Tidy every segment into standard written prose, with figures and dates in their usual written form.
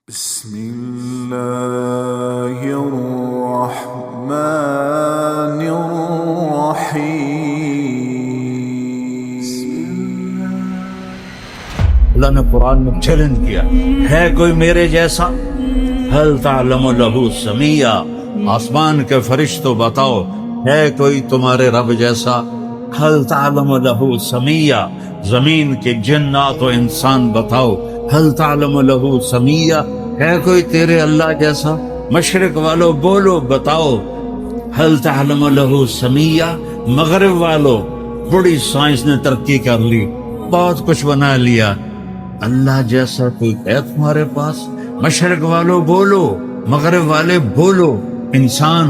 بسم الله الرحمن الرحيم. اللہ نے قرآن میں چیلنج کیا ہے کوئی میرے جیسا؟ هل تعلم له سمیہ، آسمان کے فرشتوں بتاؤ ہے کوئی تمہارے رب جیسا؟ هل تعلم له سمیہ، زمین کے جنات و انسان بتاؤ هل تعلم له سمیہ، ہے کوئی تیرے اللہ جیسا؟ مشرق والو بولو بتاؤ هل تعلم له سمیہ. مغرب والو بڑی سائنس نے ترقی کر لی، بہت کچھ بنا لیا، اللہ جیسا کوئی ہے تمہارے پاس؟ مشرق والو بولو، مغرب والے بولو، انسان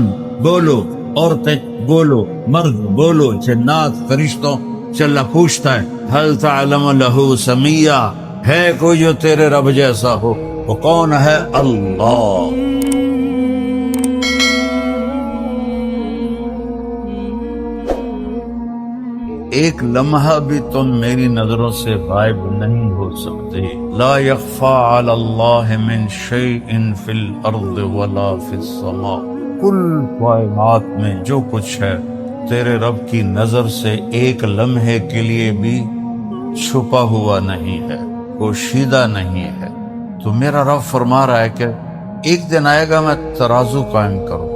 بولو، عورتیں بولو، مرد بولو، جنات فرشتوں سے اللہ پوچھتا ہے هل تعلم له سمیہ، ہے کوئی جو تیرے رب جیسا ہو؟ وہ کون ہے؟ اللہ. ایک لمحہ بھی تم میری نظروں سے غائب نہیں ہو سکتے. لا یخفی علی اللہ من شیء فی الارض ولا فی السماء. کل کائنات میں جو کچھ ہے تیرے رب کی نظر سے ایک لمحے کے لیے بھی چھپا ہوا نہیں ہے، پوشیدہ نہیں ہے. تو میرا رب فرما رہا ہے کہ ایک دن آئے گا میں ترازو قائم کروں،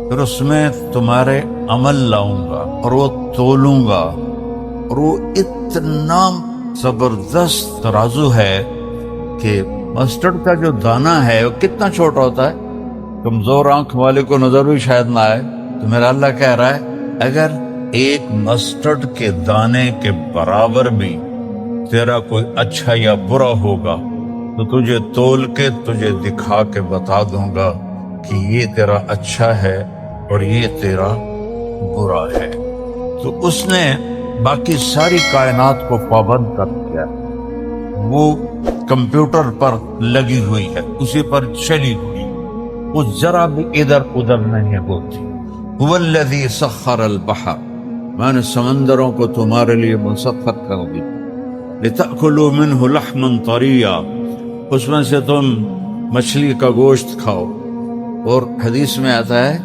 پھر اس میں تمہارے عمل لاؤں گا اور وہ تولوں گا، اور وہ اتنا زبردست ترازو ہے کہ مسٹرڈ کا جو دانہ ہے وہ کتنا چھوٹا ہوتا ہے، کمزور آنکھ والے کو نظر بھی شاید نہ آئے. تو میرا اللہ کہہ رہا ہے اگر ایک مسٹرڈ کے دانے کے برابر بھی تیرا کوئی اچھا یا برا ہوگا تو تجھے تول کے تجھے دکھا کے بتا دوں گا کہ یہ تیرا اچھا ہے اور یہ تیرا برا ہے. تو اس نے باقی ساری کائنات کو پابند کر دیا، وہ کمپیوٹر پر لگی ہوئی ہے، اسی پر چلی ہوئی، وہ ذرا بھی ادھر ادھر نہیں ہوتی. هو الذی سخر البحر، میں نے سمندروں کو تمہارے لیے مسخر کر دی. لتأکلوا منہ لحما طریا، اس میں سے تم مچھلی کا گوشت کھاؤ. اور حدیث میں آتا ہے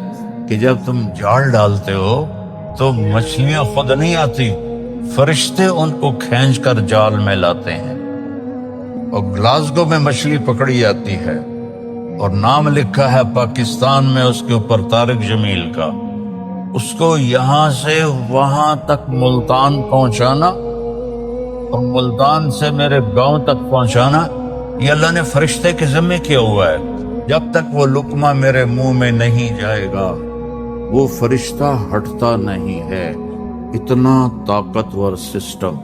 کہ جب تم جال ڈالتے ہو تو مچھلیاں خود نہیں آتی، فرشتے ان کو کھینچ کر جال میں لاتے ہیں. اور گلاسگو میں مچھلی پکڑی جاتی ہے اور نام لکھا ہے پاکستان میں اس کے اوپر طارق جمیل کا. اس کو یہاں سے وہاں تک ملتان پہنچانا اور ملتان سے میرے گاؤں تک پہنچانا یہ اللہ نے فرشتے کے ذمہ کیا ہوا ہے. جب تک وہ لقمہ میرے منہ میں نہیں جائے گا وہ فرشتہ ہٹتا نہیں ہے. اتنا طاقتور سسٹم.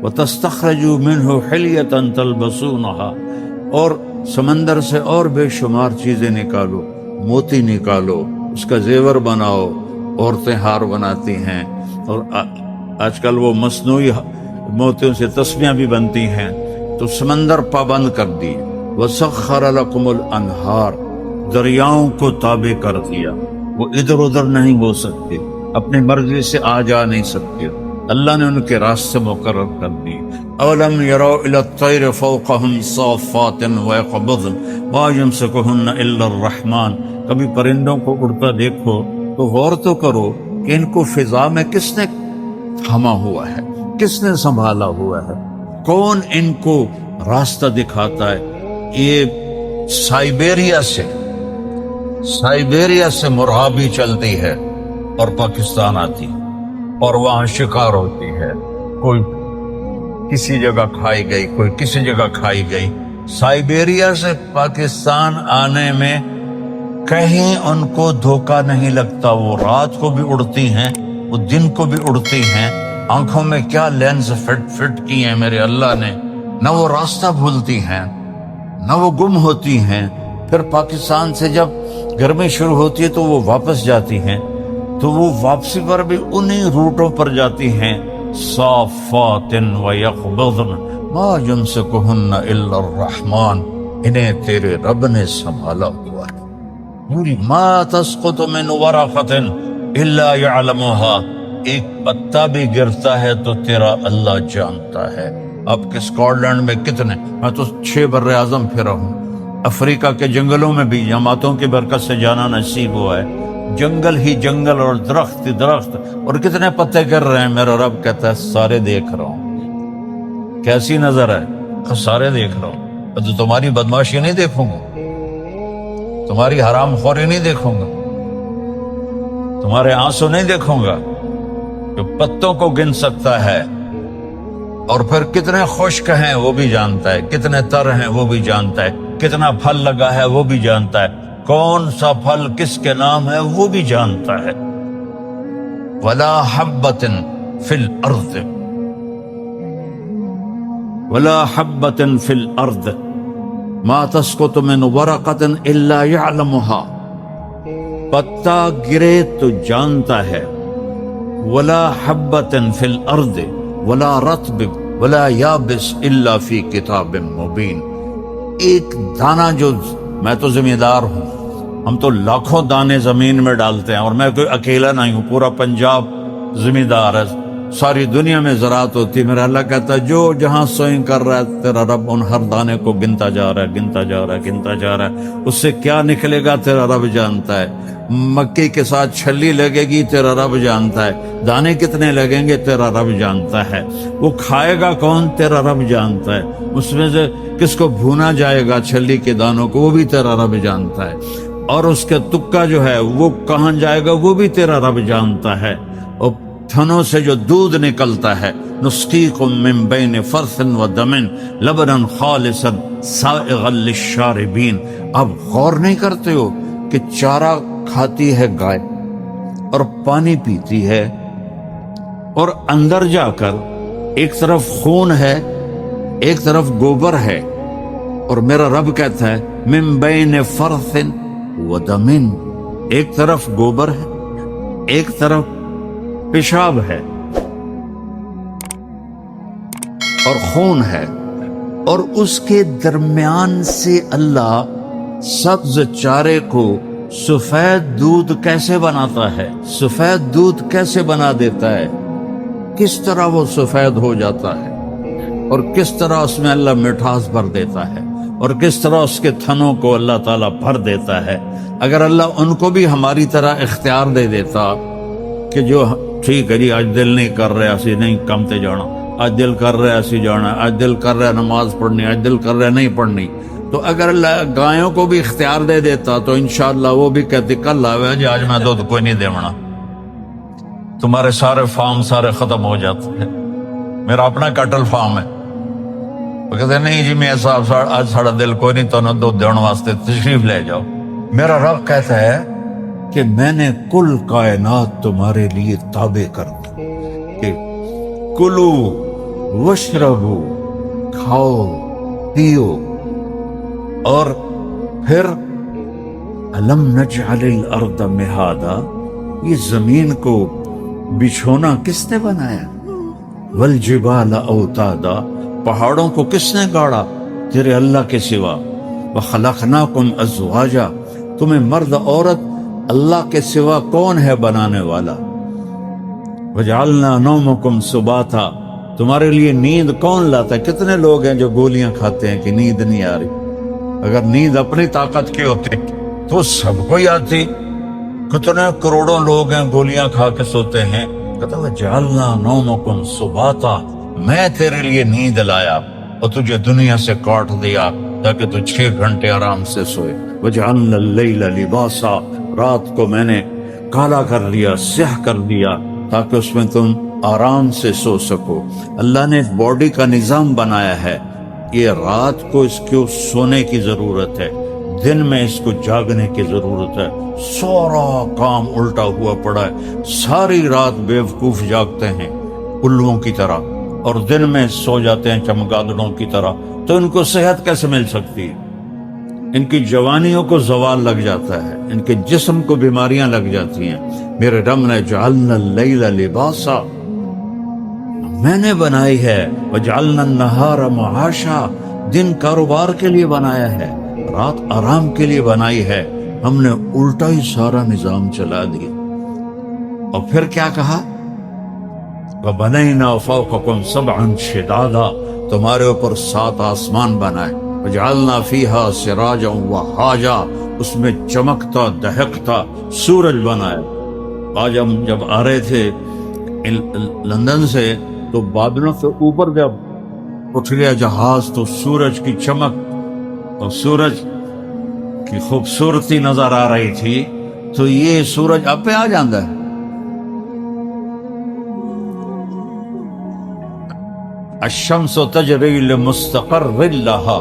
وَتَسْتَخْرَجُوا مِنْهُ حِلْيَةً تَلْبَسُونَهَا، اور سمندر سے اور بے شمار چیزیں نکالو، موتی نکالو، اس کا زیور بناؤ. عورتیں ہار بناتی ہیں اور آج کل وہ مصنوعی موتیوں سے تسبیحاں بھی بنتی ہیں. تو سمندر پابند کر دی. وَسَخَّرَ لَكُمُ الْأَنْهَارَ، دریاؤں کو تابع کر دیا، وہ ادھر ادھر نہیں ہو سکتے، اپنی مرضی سے آ جا نہیں سکتے، اللہ نے ان کے راستے مقرر کر دی. اولم يروا الى الطير فوقهم صافات ويقبضن ما يمسكهن الا الرحمن. کبھی پرندوں کو اڑتا دیکھو تو غور تو کرو کہ ان کو فضا میں کس نے تھاما ہوا ہے، کس نے سنبھالا ہوا ہے، کون ان کو راستہ دکھاتا ہے. یہ سائبیریا سے مرغابی چلتی ہے اور پاکستان آتی اور وہاں شکار ہوتی ہے، کوئی کسی جگہ کھائی گئی، کوئی کسی جگہ کھائی گئی. سائبیریا سے پاکستان آنے میں کہیں ان کو دھوکہ نہیں لگتا. وہ رات کو بھی اڑتی ہیں، وہ دن کو بھی اڑتی ہیں. آنکھوں میں کیا لینز فٹ کی ہیں میرے اللہ نے، نہ وہ راستہ بھولتی ہیں نہ وہ گم ہوتی ہیں. پھر پاکستان سے جب گرمی شروع ہوتی ہے تو وہ واپس جاتی ہیں، تو وہ واپسی پر بھی انہی روٹوں پر جاتی ہیں. صافات ویقبضن ما یمسکہن الا الرحمن، انہیں تیرے رب نے سنبھالا ہوا ہے. پوری ما تسقط من ورقۃ الا یعلمها، ایک پتا بھی گرتا ہے تو تیرا اللہ جانتا ہے. آپ کے اسکاٹ لینڈ میں کتنے، میں تو 6 بر اعظم پھرا ہوں، افریقہ کے جنگلوں میں بھی جماعتوں کی برکت سے جانا نصیب ہوا ہے، جنگل ہی جنگل اور درخت ہی درخت، اور کتنے پتے گر رہے ہیں، میرا رب کہتا ہے سارے دیکھ رہا ہوں۔ کیسی نظر ہے؟ سارے دیکھ رہا ہوں۔ تو تمہاری بدماشی نہیں دیکھوں گا، تمہاری حرام خوری نہیں دیکھوں گا، تمہارے آنسو نہیں دیکھوں گا۔ جو پتوں کو گن سکتا ہے اور پھر کتنے خشک ہیں وہ بھی جانتا ہے، کتنے تر ہیں وہ بھی جانتا ہے، کتنا پھل لگا ہے وہ بھی جانتا ہے، کون سا پھل کس کے نام ہے وہ بھی جانتا ہے۔ ولا حبۃ فی الارض، ولا حبۃ فی الارض ما تسقط من ورقۃ الا یعلمها، پتا گرے تو جانتا ہے، ولا حبۃ فی الارض ولا رطب ولا یابس الا فی کتاب مبین۔ ایک دانہ جو، میں تو ذمہ دار ہوں، ہم تو لاکھوں دانے زمین میں ڈالتے ہیں، اور میں کوئی اکیلا نہیں ہوں، پورا پنجاب ذمہ دار ہے، ساری دنیا میں زراعت ہوتی ہے۔ میرا اللہ کہتا ہے جو جہاں سوئنگ کر رہا ہے تیرا رب ان ہر دانے کو گنتا جا رہا ہے، گنتا جا رہا ہے، گنتا جا رہا ہے۔ اس سے کیا نکلے گا تیرا رب جانتا ہے۔ مکئی کے ساتھ چھلی لگے گی تیرا رب جانتا ہے، دانے کتنے لگیں گے تیرا رب جانتا ہے، وہ کھائے گا کون تیرا رب جانتا ہے، اس میں سے کس کو بھونا جائے گا چھلی کے دانوں کو وہ بھی تیرا رب جانتا ہے، اور اس کے تکا جو ہے وہ کہاں جائے گا وہ بھی تیرا رب جانتا ہے۔ اور تھنوں سے جو دودھ نکلتا ہے، نسقیکم من بین فرث و دم لبنا خالصا سائغا للشاربین۔ آپ غور نہیں کرتے ہو کہ چارہ کھاتی ہے گائے اور پانی پیتی ہے، اور اندر جا کر ایک طرف خون ہے ایک طرف گوبر ہے، اور میرا رب کہتا ہے من بین فرث و دم، ایک طرف گوبر ہے ایک طرف پیشاب ہے اور خون ہے، اور اس کے درمیان سے اللہ سبز چارے کو سفید دودھ کیسے بناتا ہے، سفید دودھ کیسے بنا دیتا ہے، کس طرح وہ سفید ہو جاتا ہے، اور کس طرح اس میں اللہ مٹھاس بھر دیتا ہے، اور کس طرح اس کے تھنوں کو اللہ تعالیٰ بھر دیتا ہے۔ اگر اللہ ان کو بھی ہماری طرح اختیار دے دیتا کہ جو ٹھیک ہے جی آج دل نہیں کر رہے اسی نہیں کم تے جانا، آج دل کر رہے اسی جانا، آج دل کر رہے نماز پڑھنی، آج دل کر رہے نہیں پڑھنی، تو اگر اللہ گایوں کو بھی اختیار دے دیتا تو انشاءاللہ وہ بھی کہتی کل آوے جی آج میں دودھ کوئی نہیں دیونا، تمہارے سارے فارم سارے ختم ہو جاتے ہیں۔ میرا اپنا کٹل فارم ہے، وہ کہتے نہیں جی میں صاحب آج ساڑا دل کوئی نہیں تو دودھ دیون واسطے تشریف لے جاؤ۔ میرا رب کہتا ہے کہ میں نے کل کائنات تمہارے لیے تابع کر دی، کہ کلو وشربو، کھاؤ پیو، اور پھر الم نجعل الارض مہادا، یہ زمین کو بچھونا کس نے بنایا، والجبال اوتادا، پہاڑوں کو کس نے گاڑا تیرے اللہ کے سوا، وخلقناکم ازواجا، تمہیں مرد عورت اللہ کے سوا کون ہے بنانے والا، وجعلنا نومکم سباتا، تمہارے لیے نیند کون لاتا ہے، کتنے لوگ ہیں جو گولیاں کھاتے ہیں کہ نیند نہیں آ رہی، اگر نیند اپنی طاقت کی ہوتی تو سب کو ہی آتی، کتنے کروڑوں لوگ ہیں گولیاں کھا کے سوتے ہیں، کہتا ہے وجعلنا نومکم سباتا، میں تیرے لیے نیند لایا اور تجھے دنیا سے کاٹ دیا تاکہ تو 6 گھنٹے آرام سے سوئے، وجعلنا اللیل لباسا، رات کو میں نے کالا کر لیا سیاہ کر دیا تاکہ اس میں تم آرام سے سو سکو۔ اللہ نے باڈی کا نظام بنایا ہے، یہ رات کو اس کو سونے کی ضرورت ہے، دن میں اس کو جاگنے کی ضرورت ہے، سارا کام الٹا ہوا پڑا ہے، ساری رات بیوقوف جاگتے ہیں الووں کی طرح اور دن میں سو جاتے ہیں چمگادڑوں کی طرح، تو ان کو صحت کیسے مل سکتی ہے، ان کی جوانیوں کو زوال لگ جاتا ہے، ان کے جسم کو بیماریاں لگ جاتی ہیں۔ میرے رب نے جعلنا اللیل لباسا، میں نے بنائی ہے، وجعلنا النہار معاشا، دن کاروبار کے لیے بنایا ہے، رات آرام کے لیے بنائی ہے، ہم نے الٹا ہی سارا نظام چلا دیا۔ اور پھر کیا کہا، وَبَنَيْنَا فَوْقَكُمْ سَبْعًا شِدَادًا، تمہارے اوپر 7 آسمان بنائے، وجعلنا فیہا سراجا وہاجا، اس میں چمکتا دہکتا سورج بنایا۔ آج ہم جب آ رہے تھے لندن سے تو بادلوں سے اوپر جب اٹھ گیا جہاز تو سورج کی چمک اور سورج کی خوبصورتی نظر آ رہی تھی، تو یہ سورج اب پہ آ جاندہ ہے۔ الشمس تجری لمستقر لها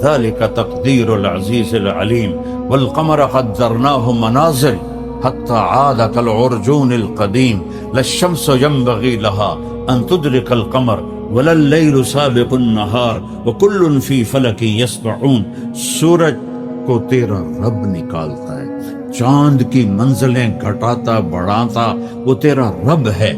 ذلك تقدیر العزیز العلیم والقمر قدرناه منازل حتى عاد كالعرجون القدیم لا الشمس ينبغي لها ان تدرك القمر ولا الليل سابق النهار وكل في فلك يسبحون۔ سورج کو تیرا رب نکالتا ہے، چاند کی منزلیں گھٹاتا بڑھاتا وہ تیرا رب ہے،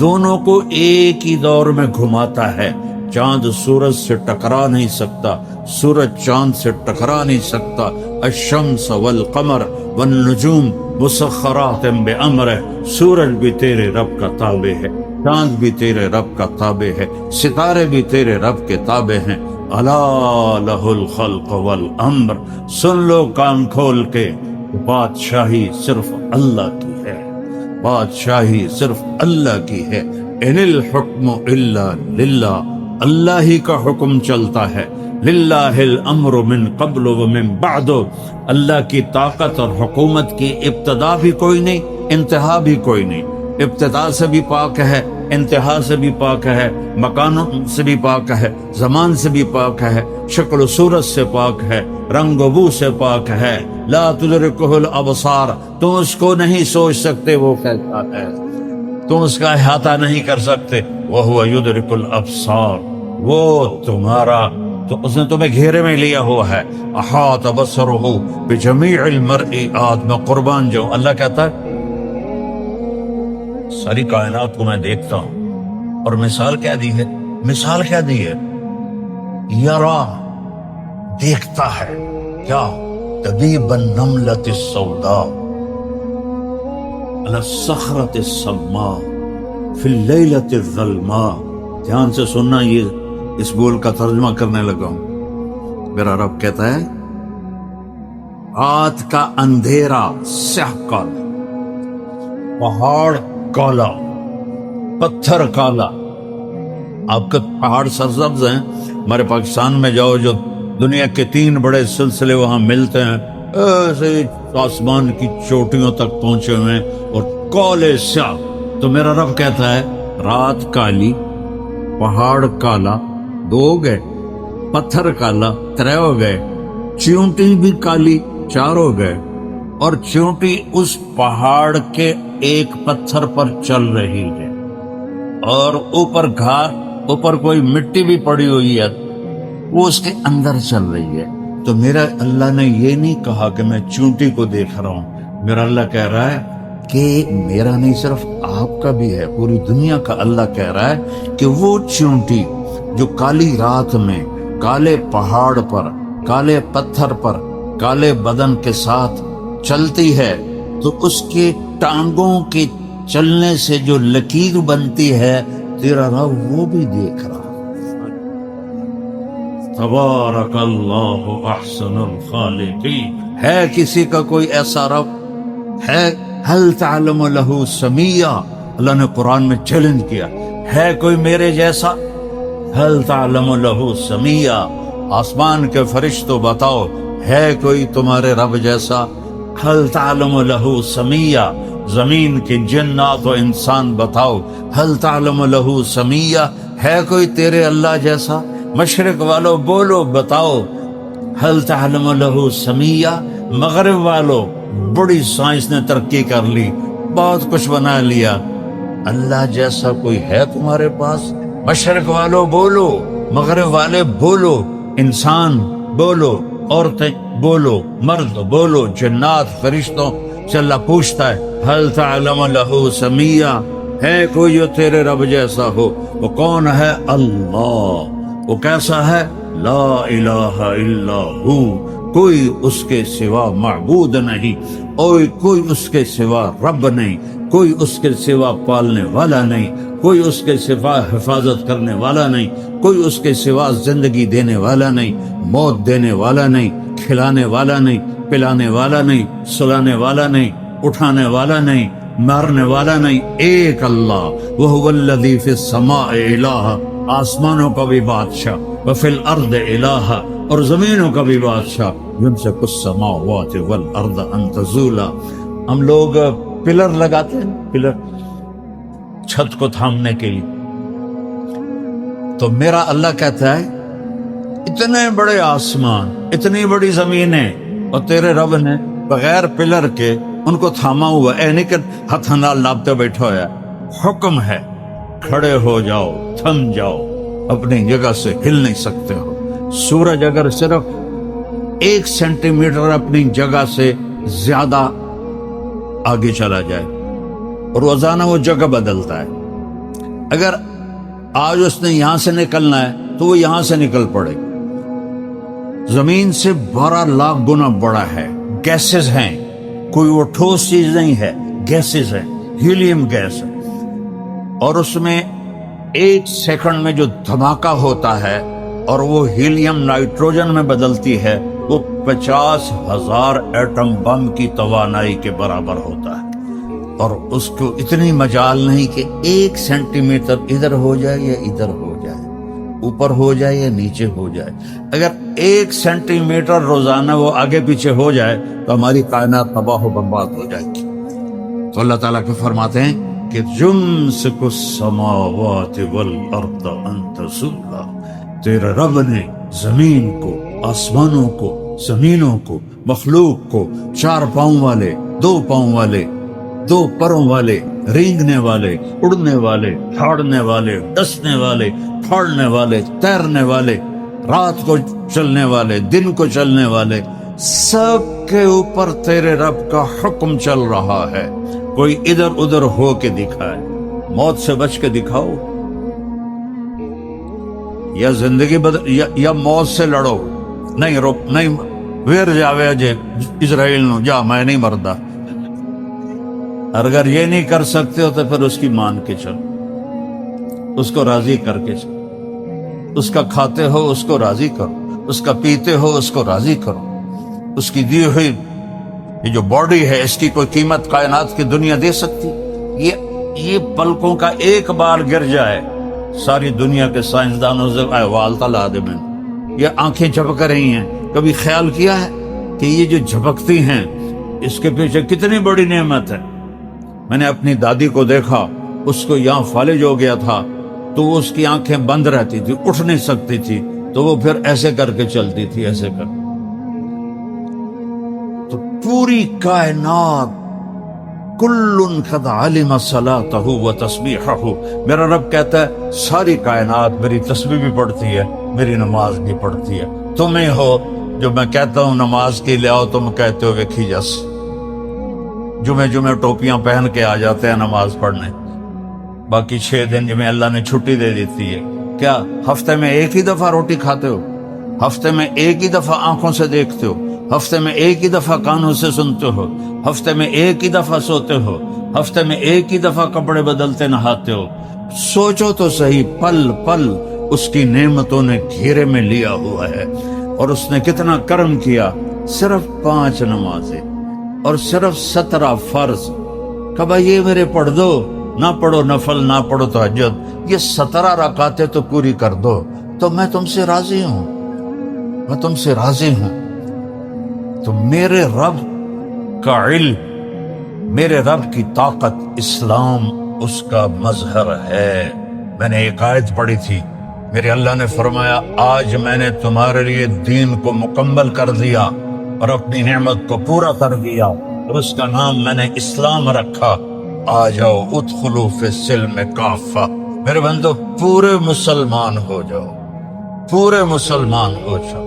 دونوں کو ایک ہی دور میں گھماتا ہے۔ چاند سورج سے ٹکرا نہیں سکتا، سورج چاند سے ٹکرا نہیں سکتا۔ الشمس والقمر والنجوم مسخرات بامرہ، سورج بھی تیرے رب کا تابع ہے، چاند بھی تیرے رب کا تابع ہے، ستارے بھی تیرے رب کے تابع ہیں۔ الا لہ الخلق والامر، سن لو کان کھول کے، بادشاہی صرف اللہ کی ہے، بادشاہی صرف اللہ کی ہے۔ ان الحکم الا للہ، اللہ ہی کا حکم چلتا ہے۔ للہ الامر من قبل ومن بعد، اللہ کی طاقت اور حکومت کی ابتدا بھی کوئی نہیں، انتہا بھی کوئی نہیں۔ ابتدا سے بھی پاک ہے، انتہا سے بھی پاک ہے، مکانوں سے بھی پاک ہے، زمان سے بھی پاک ہے، شکل و صورت سے پاک ہے، رنگ و بو سے پاک ہے۔ لا تدرکہ الابصار، تم اس کو نہیں سوچ سکتے وہ کیسا ہے، تم اس کا احاطہ نہیں کر سکتے۔ وہو یدرک الابصار، وہ تمہارا، تو اس نے تمہیں گھیرے میں لیا ہوا ہے۔ احاط بصرہ بجمیع المرئیات، میں قربان جاؤں، اللہ کہتا ہے ساری کائنات کو میں دیکھتا ہوں، اور مثال کیا دی ہے؟ مثال کیا دی ہے؟ یرا، دیکھتا ہے کیا؟ دبیب النملۃ السوداء علی الصخرۃ الصماء فی اللیلۃ الظلماء۔ دھیان سے سننا، یہ اس بول کا ترجمہ کرنے لگا ہوں۔ میرا رب کہتا ہے رات کا اندھیرا سیاہ کالا، پہاڑ کالا، پتھر کالا۔ آپ کے پہاڑ سرسبز ہیں، ہمارے پاکستان میں جاؤ جو دنیا کے 3 بڑے سلسلے وہاں ملتے ہیں، ایسے آسمان کی چوٹیوں تک پہنچے ہوئے ہیں اور کالے سیاہ۔ تو میرا رب کہتا ہے رات کالی، پہاڑ کالا، 2 ہو گئے، پتھر کالا 3 ہو گئے، چیونٹی بھی کالی 4 ہو گئے، اور چیونٹی اس پہاڑ کے ایک پتھر پر چل رہی ہے، اور اوپر کوئی مٹی بھی پڑی ہوئی ہے، وہ اس کے اندر چل رہی ہے۔ تو میرا اللہ نے یہ نہیں کہا کہ میں چونٹی کو دیکھ رہا ہوں، میرا اللہ کہہ رہا ہے کہ میرا نہیں صرف آپ کا بھی ہے، پوری دنیا کا اللہ کہہ رہا ہے کہ وہ چونٹی جو کالی رات میں کالے پہاڑ پر، کالے پتھر پر، کالے بدن کے ساتھ چلتی ہے، تو اس کے ٹانگوں کے چلنے سے جو لکیر بنتی ہے، تیرا رب وہ بھی دیکھ رہا۔ تبارک اللہ احسن الخالقین، ہے کسی کا کوئی ایسا رب ہے؟ هل تعلم له سمیہ، اللہ نے قرآن میں چیلنج کیا، ہے کوئی میرے جیسا؟ هل تعلم له سمیہ، آسمان کے فرشتوں بتاؤ ہے کوئی تمہارے رب جیسا؟ هل تعلم له سمیہ، زمین کے جنات و انسان بتاؤ هل تعلم له سمیہ، ہے کوئی تیرے اللہ جیسا؟ مشرق والو بولو، بتاؤ هل تعلم له سمیہ۔ مغرب والو، بڑی سائنس نے ترقی کر لی، بہت کچھ بنا لیا، اللہ جیسا کوئی ہے تمہارے پاس؟ مشرق والو بولو، مغرب والے بولو، انسان بولو، عورتیں بولو، مرد بولو، جنات فرشتوں سے اللہ پوچھتا ہے هل تعلم له سمیہ، ہے کوئی جو تیرے رب جیسا ہو؟ وہ کون ہے؟ اللہ۔ وہ کیسا ہے؟ لا الہ الا ہو، کوئی اس کے سوا معبود نہیں، اور کوئی اس کے سوا رب نہیں، کوئی اس کے سوا پالنے والا نہیں، کوئی اس کے سوا حفاظت کرنے والا نہیں، کوئی اس کے سوا زندگی دینے والا نہیں، موت دینے والا نہیں، کھلانے والا نہیں، پلانے والا نہیں، سلانے والا نہیں، اٹھانے والا نہیں، مارنے والا نہیں، ایک اللہ۔ وَهُوَ الَّذِي فِي السَّمَاءِ إِلَٰهٌ، آسمانوں کا بھی بادشاہ، وَفِي الْأَرْضِ إِلَٰهٌ، اور زمینوں کا بھی بادشاہ، يُمْسِكُ السَّمَاوَاتِ وَالْأَرْضَ أَن تَزُولَا۔ ہم لوگ پلر لگاتے ہیں، پلر چھت کو تھامنے کے لیے، تو میرا اللہ کہتا ہے اتنے بڑے آسمان، اتنی بڑی زمینیں، اور تیرے رب نے بغیر پلر کے ان کو تھاما ہوا ہے، نہیں کہ ہاتھ نال ناپتے بیٹھا ہوا ہے، حکم ہے کھڑے ہو جاؤ، تھم جاؤ، اپنی جگہ سے ہل نہیں سکتے ہو۔ سورج اگر صرف 1 سینٹی میٹر اپنی جگہ سے زیادہ آگے چلا جائے، روزانہ وہ جگہ بدلتا ہے، اگر آج اس نے یہاں سے نکلنا ہے تو وہ یہاں سے نکل پڑے۔ زمین سے 12 لاکھ گنا بڑا ہے، گیسز ہیں، کوئی وہ ٹھوس چیز نہیں ہے، گیسز ہیں، ہیلیم گیس ہے، اور اس میں 1 سیکنڈ میں جو دھماکہ ہوتا ہے اور وہ ہیلیم نائٹروجن میں بدلتی ہے، وہ 50,000 ایٹم بم کی توانائی کے برابر ہوتا ہے، اور اس کو اتنی مجال نہیں کہ 1 سینٹی میٹر ادھر ہو جائے یا ادھر ہو جائے، اوپر ہو جائے یا نیچے ہو جائے۔ اگر 1 سینٹی میٹر روزانہ وہ آگے پیچھے ہو جائے تو ہماری کائنات تباہ و برباد ہو جائے گی۔ تو اللہ تعالیٰ کے فرماتے ہیں کہ یمسک السماوات والارض ان تزولا، تیرے رب نے زمین کو، آسمانوں کو، زمینوں کو، مخلوق کو، 4 پاؤں والے، 2 پاؤں والے، 2 پروں والے، رینگنے والے، اڑنے والے، جھاڑنے والے، ڈسنے والے، پھاڑنے والے، تیرنے والے، رات کو چلنے والے، دن کو چلنے والے، سب کے اوپر تیرے رب کا حکم چل رہا ہے۔ کوئی ادھر ادھر ہو کے دکھائے، موت سے بچ کے دکھاؤ، یا زندگی یا موت سے لڑو۔ نہیں ویر جاوے جے اسرائیل نو جا، میں نہیں مردا۔ اگر یہ نہیں کر سکتے ہو تو پھر اس کی مان کے چلو، اس کو راضی کر کے چلو، اس کا کھاتے ہو اس کو راضی کرو، اس کا پیتے ہو اس کو راضی کرو۔ اس کی دی ہوئی یہ جو باڈی ہے، اس کی کوئی قیمت کائنات کی دنیا دے سکتی؟ یہ پلکوں کا ایک بار گر جائے، ساری دنیا کے سائنسدانوں سے احوال تلا دے۔ میں یہ آنکھیں جھپک رہی ہیں، کبھی خیال کیا ہے کہ یہ جو جھپکتی ہیں اس کے پیچھے کتنی بڑی نعمت ہے؟ میں نے اپنی دادی کو دیکھا، اس کو یہاں فالج ہو گیا تھا تو اس کی آنکھیں بند رہتی تھی، اٹھ نہیں سکتی تھی، تو وہ پھر ایسے کر کے چلتی تھی، ایسے کر۔ تو پوری کائنات کل قد علم صلاتہ و تسبیحہ، میرا رب کہتا ہے ساری کائنات میری تسبیح بھی پڑھتی ہے، میری نماز بھی پڑھتی ہے۔ تمہیں ہو جو میں کہتا ہوں نماز کے لے آؤ، تم کہتے ہو ویکھی جس، جمعے ٹوپیاں پہن کے آ جاتے ہیں نماز پڑھنے، باقی 6 دن جمعے اللہ نے چھٹی دے دیتی ہے۔ کیا ہفتے میں ایک ہی دفعہ روٹی کھاتے ہو؟ ہفتے میں ایک ہی دفعہ آنکھوں سے دیکھتے ہو؟ ہفتے میں ایک ہی دفعہ کانوں سے سنتے ہو؟ ہفتے میں ایک ہی دفعہ سوتے ہو؟ ہفتے میں ایک ہی دفعہ کپڑے بدلتے نہاتے ہو؟ سوچو تو صحیح، پل پل اس کی نعمتوں نے گھیرے میں لیا ہوا ہے، اور اس نے کتنا کرم کیا۔ صرف 5 نمازیں اور صرف 17 فرض، کبا یہ میرے پڑھ دو، نہ پڑھو نفل، نہ پڑھو تہجد، یہ 17 رکعتیں تو پوری کر دو، تو میں تم سے راضی ہوں، میں تم سے راضی ہوں۔ تو میرے رب کا علم، میرے رب کی طاقت، اسلام اس کا مظہر ہے۔ میں نے ایک آیت پڑھی تھی، میرے اللہ نے فرمایا آج میں نے تمہارے لیے دین کو مکمل کر دیا اور اپنی نعمت کو پورا کر دیا، اور اس کا نام میں نے اسلام رکھا۔ آ جاؤ ادخلوا فی السلم کافہ، میرے بندو پورے مسلمان ہو جاؤ، پورے مسلمان ہو جاؤ۔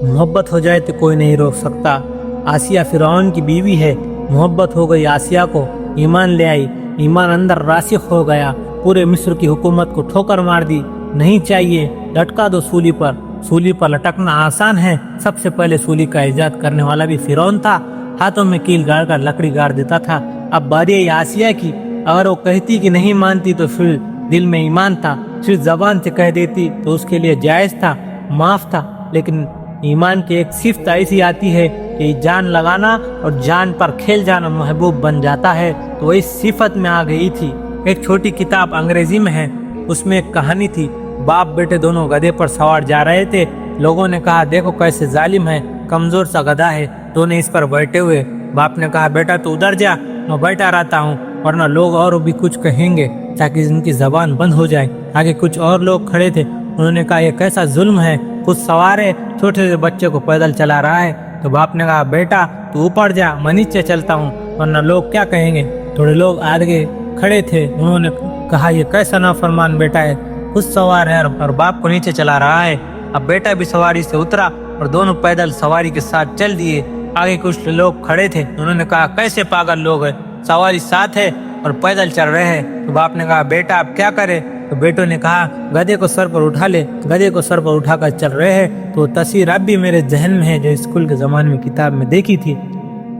محبت ہو جائے تو کوئی نہیں روک سکتا۔ آسیہ فرعون کی بیوی ہے، محبت ہو گئی آسیہ کو، ایمان لے آئی، ایمان اندر راسخ ہو گیا، پورے مصر کی حکومت کو ٹھوکر مار دی۔ نہیں چاہیے، لٹکا دو سولی پر۔ سولی پر لٹکنا آسان ہے، سب سے پہلے سولی کا ایجاد کرنے والا بھی فرعون تھا، ہاتھوں میں کیل گاڑ کر لکڑی گاڑ دیتا تھا۔ اب باری ہے آسیہ کی، اگر وہ کہتی کہ نہیں مانتی تو پھر دل میں ایمان تھا، صرف زبان سے کہہ دیتی تو اس کے لیے جائز تھا، معاف تھا، لیکن ایمان کی ایک صفت ایسی آتی ہے کہ جان لگانا اور جان پر کھیل جانا محبوب بن جاتا ہے، تو وہ اس صفت میں آ گئی تھی۔ ایک چھوٹی کتاب انگریزی میں ہے، اس میں ایک کہانی تھی، باپ بیٹے دونوں گدھے پر سوار جا رہے تھے، لوگوں نے کہا دیکھو کیسے ظالم ہے، کمزور سا گدھا ہے، دونوں اس پر بیٹھے ہوئے۔ باپ نے کہا بیٹا تو ادھر جا، میں بیٹھا رہتا ہوں، ورنہ لوگ اور بھی کچھ کہیں گے تاکہ ان کی زبان بند ہو جائے۔ آگے کچھ اور لوگ کھڑے تھے، انہوں نے کہا یہ کیسا ظلم ہے، خود سوار ہے، چھوٹے سے بچے کو پیدل چلا رہا ہے۔ تو باپ نے کہا بیٹا تو اوپر جا، میں نیچے چلتا ہوں، ورنہ لوگ کیا کہیں گے۔ تھوڑے لوگ آگے کھڑے تھے، انہوں نے کہا یہ کیسا نافرمان بیٹا ہے، خود سوار ہے اور باپ کو نیچے چلا رہا ہے۔ اب بیٹا بھی سواری سے اترا اور دونوں پیدل سواری کے ساتھ چل دیے۔ آگے کچھ لوگ کھڑے تھے، انہوں نے کہا کیسے پاگل لوگ ہیں، سواری ساتھ ہے اور پیدل چل رہے ہیں۔ تو باپ نے کہا بیٹا اب کیا کرے، تو بیٹوں نے کہا گدھے کو سر پر اٹھا لے، گدھے کو سر پر اٹھا کر چل رہے ہیں۔ تو تصویر اب بھی میرے ذہن میں ہے جو اسکول کے زمانے میں کتاب میں دیکھی تھی۔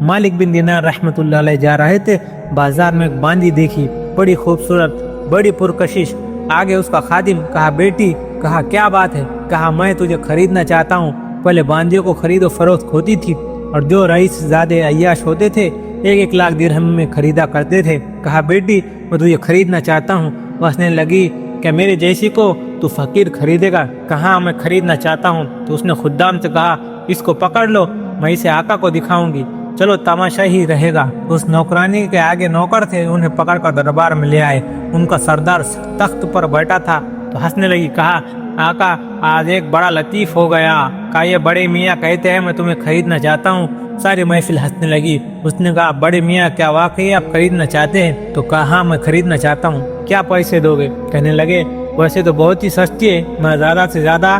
مالک بن دینار رحمۃ اللہ علیہ جا رہے تھے، بازار میں ایک باندی دیکھی، بڑی خوبصورت، بڑی پرکشش۔ آگے اس کا خادم، کہا بیٹی، کہا کیا بات ہے، کہا میں تجھے خریدنا چاہتا ہوں۔ پہلے باندیوں کو خرید و فروخت ہوتی تھی اور جو رئیس زیادہ عیاش ہوتے تھے 1 لاکھ درہم میں خریدا کرتے تھے۔ کہا بیٹی میں تجھے خریدنا چاہتا ہوں۔ وہ ہنسنے لگی، کیا میرے جیسی کو تو فقیر خریدے گا؟ کہاں میں خریدنا چاہتا ہوں۔ تو اس نے خدام سے کہا اس کو پکڑ لو، میں اسے آقا کو دکھاؤں گی، چلو تماشا ہی رہے گا۔ اس نوکرانی کے آگے نوکر تھے، انہیں پکڑ کر دربار میں لے آئے۔ ان کا سردار تخت پر بیٹھا تھا تو ہنسنے لگی، کہا آقا آج ایک بڑا لطیف ہو گیا، کہا یہ بڑے میاں کہتے ہیں میں تمہیں خریدنا چاہتا ہوں۔ ساری محفل ہنسنے لگی۔ اس نے کہا بڑے میاں کیا واقعی آپ خریدنا چاہتے ہیں؟ تو کہا ہاں میں خریدنا چاہتا ہوں، کیا پیسے دو گے؟ کہنے لگے ویسے تو بہت ہی سستی ہے، میں زیادہ سے زیادہ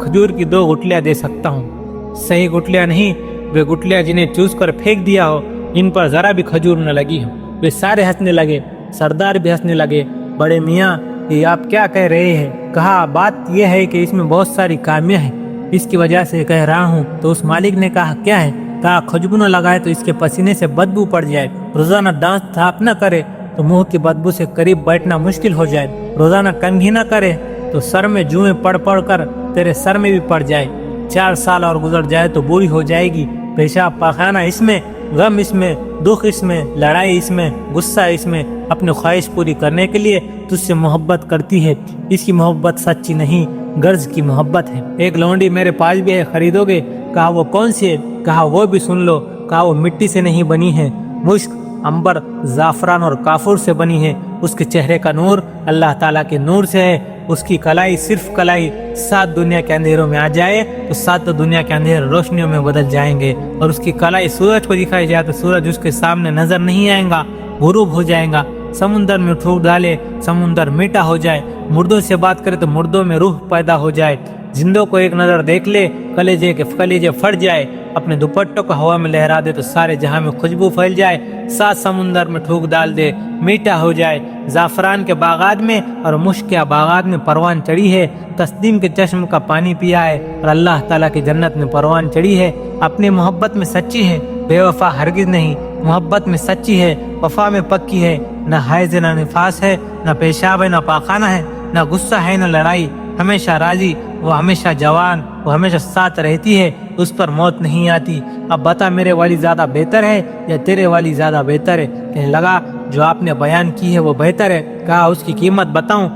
کھجور کی 2 گٹلیاں دے سکتا ہوں۔ صحیح گٹلیاں نہیں، وہ گٹلیاں جنہیں چوس کر پھینک دیا ہو، ان پر ذرا بھی کھجور نہ لگی ہو۔ وہ سارے ہنسنے لگے، سردار بھی ہنسنے لگے۔ بڑے میاں یہ آپ کیا کہہ رہے ہیں؟ کہا بات یہ ہے کہ اس میں بہت ساری خامیاں ہیں، اس کی وجہ سے کہہ رہا ہوں۔ تو اس مالک نے کہا کیا ہے؟ کہا خوشبو نہ لگائے تو اس کے پسینے سے بدبو پڑ جائے، روزانہ دانت صاف نہ کرے تو منہ کی بدبو سے قریب بیٹھنا مشکل ہو جائے، روزانہ کنگھی نہ کرے تو سر میں جوئیں پڑ پڑ کر تیرے سر میں بھی پڑ جائے، 4 سال اور گزر جائے تو بوڑھی ہو جائے گی، پیشاب پاخانہ اس میں، غم اس میں، دکھ اس میں، لڑائی اس میں، غصہ اس میں، اپنی خواہش پوری کرنے کے لیے تجھ سے محبت کرتی ہے، اس کی محبت سچی نہیں، غرض کی محبت ہے۔ ایک لونڈی میرے پاس بھی ہے، خریدو گے؟ کہا وہ کون سی ہے؟ کہا وہ بھی سن لو۔ کہا وہ مٹی سے نہیں بنی ہے، مشک، عنبر، زعفران اور کافور سے بنی ہے، اس کے چہرے کا نور اللہ تعالیٰ کے نور سے ہے، اس کی کلائی صرف کلائی 7 دنیا کے اندھیروں میں آ جائے تو 7 دنیا کے اندھیرے روشنیوں میں بدل جائیں گے، اور اس کی کلائی سورج کو دکھائی جائے تو سورج اس کے سامنے نظر نہیں آئے گا، غروب ہو جائے گا۔ سمندر میں ٹھوک ڈالے سمندر میٹھا ہو جائے، مردوں سے بات کرے تو مردوں میں روح پیدا ہو جائے، زندوں کو ایک نظر دیکھ لے کلیجے کے کلیجے پھٹ جائے، اپنے دوپٹوں کو ہوا میں لہرا دے تو سارے جہاں میں خوشبو پھیل جائے، 7 سمندر میں ٹھوک ڈال دے میٹھا ہو جائے، زعفران کے باغات میں اور مشک کے باغات میں پروان چڑھی ہے، تسنیم کے چشم کا پانی پیا ہے اور اللہ تعالیٰ کی جنت میں پروان چڑھی ہے، اپنی محبت میں سچی ہے، بے وفا ہرگز نہیں، محبت میں سچی ہے، وفا میں پکی ہے، نہ حیض نہ نفاس ہے، نہ پیشاب ہے نہ پاخانہ ہے، نہ غصہ ہے نہ لڑائی، ہمیشہ راضی، وہ ہمیشہ جوان، وہ ہمیشہ ساتھ رہتی ہے، اس پر موت نہیں آتی۔ اب بتا میرے والی زیادہ بہتر ہے یا تیرے والی زیادہ بہتر ہے؟ کہنے لگا جو آپ نے بیان کی ہے وہ بہتر ہے۔ کہا اس کی قیمت بتاؤں؟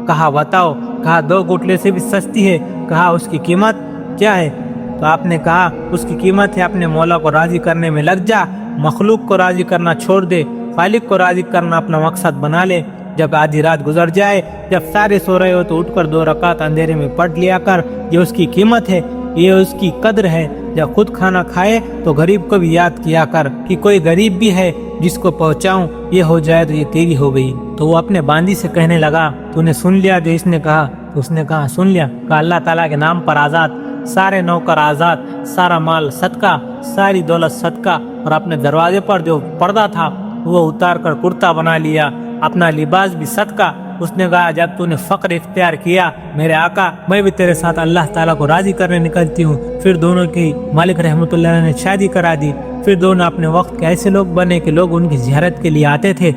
کہا بتاؤ۔ کہا 2 گٹلے سے بھی سستی ہے۔ کہا اس کی قیمت کیا ہے؟ تو آپ نے کہا اس کی قیمت ہے اپنے مولا کو راضی کرنے میں لگ جا، مخلوق کو راضی کرنا چھوڑ دے، خالق کو راضی کرنا اپنا مقصد بنا لے۔ جب آدھی رات گزر جائے، جب سارے سو رہے ہو تو اٹھ کر 2 رکعت اندھیرے میں پڑھ لیا کر، یہ اس کی قیمت ہے، یہ اس کی قدر ہے۔ جب خود کھانا کھائے تو غریب کو بھی یاد کیا کر کہ کوئی غریب بھی ہے جس کو پہنچاؤں، یہ ہو جائے تو یہ تیری ہو گئی۔ تو وہ اپنے باندی سے کہنے لگا تو نے سن لیا جو اس نے کہا؟ تو اس نے کہا سن لیا۔ کہا اللہ تعالیٰ کے نام پر آزاد، سارے نوکر آزاد، سارا مال صدقہ، ساری دولت صدقہ، اور اپنے دروازے پر جو پردہ تھا وہ اتار کر کرتا بنا لیا، اپنا لباس بھی صدقہ۔ اس نے کہا جب تو نے فقر اختیار کیا میرے آقا، میں بھی تیرے ساتھ اللہ تعالیٰ کو راضی کرنے نکلتی ہوں۔ پھر دونوں کی مالک رحمۃ اللہ نے شادی کرا دی۔ پھر دونوں اپنے وقت کے ایسے لوگ بنے کہ لوگ ان کی زیارت کے لیے آتے تھے۔